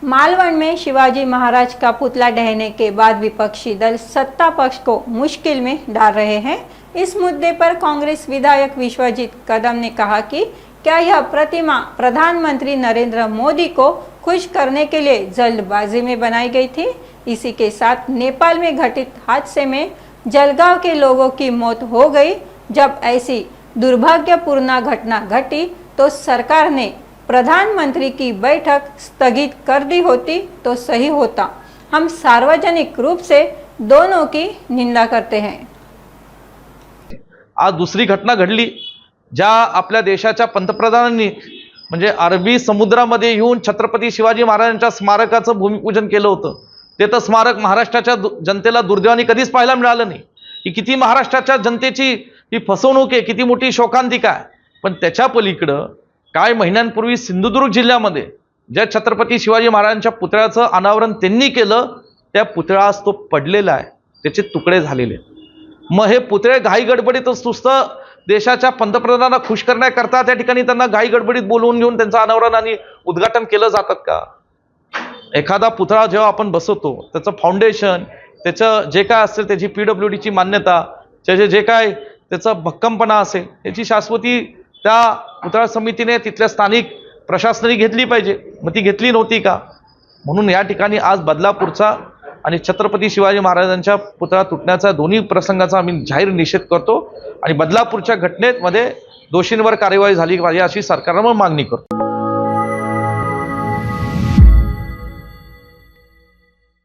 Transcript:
मालवण में शिवाजी महाराज का पुतला ढहने के बाद विपक्षी दल सत्ता पक्ष को मुश्किल में डाल रहे हैं। इस मुद्दे पर कांग्रेस विधायक विश्वजीत कदम ने कहा कि क्या यह प्रतिमा प्रधानमंत्री नरेंद्र मोदी को खुश करने के लिए जल्दबाजी में बनाई गई थी। इसी के साथ नेपाल में घटित हादसे में जलगांव के लोगों की मौत हो गई। जब ऐसी दुर्भाग्यपूर्ण घटना घटी तो सरकार ने प्रधानमंत्री की बैठक स्थगित कर दी होती तो सही होता। हम सार्वजनिक रूप से दोनों की निंदा करते हैं। आज दुसरी घटना घडली, ज्या आपल्या देशाच्या पंतप्रधानांनी म्हणजे अरबी समुद्रामध्ये येऊन छत्रपती शिवाजी महाराजांच्या स्मारकाचं भूमिपूजन केलं होतं। ते तर स्मारक महाराष्ट्राच्या जनतेला दुर्दैवाने कधीच पाहायला मिळालं नाही। ही किती महाराष्ट्राच्या जनतेची ही फसवणूक आहे, किती मोठी शोकांतिका आहे। पण त्याच्या पलीकडे काही महिन्यांपूर्वी सिंधुदुर्ग जिल्ह्यामध्ये ज्या छत्रपती शिवाजी महाराजांच्या पुतळ्याचं अनावरण त्यांनी केलं, त्या पुतळा तो पडलेला आहे, त्याचे तुकडे झालेले। मग हे पुतळे घाई गडबडीतच नुसतं देशाच्या पंतप्रधानांना खुश करण्याकरता त्या ठिकाणी त्यांना घाई गडबडीत बोलवून घेऊन त्यांचं अनावरण आणि उद्घाटन केलं जातात का? एखादा पुतळा जेव्हा आपण बसवतो त्याचं फाउंडेशन, त्याचं जे काय असेल त्याची पीडब्ल्यूडीची मान्यता, त्याचे जे काय त्याचा भक्कमपणा असेल त्याची शाश्वती त्या पुतळा समितीने तिथल्या स्थानिक प्रशासनाने घेतली पाहिजे। मग ती घेतली नव्हती का? म्हणून या ठिकाणी आज बदलापूरचा आणि छत्रपती शिवाजी महाराजांच्या पुतळा तुटण्याचा दोन्ही प्रसंगाचा आम्ही जाहीर निषेध करतो आणि बदलापूरच्या घटनेमध्ये दोषींवर कारवाई झाली पाहिजे अशी सरकारला मागणी करतो।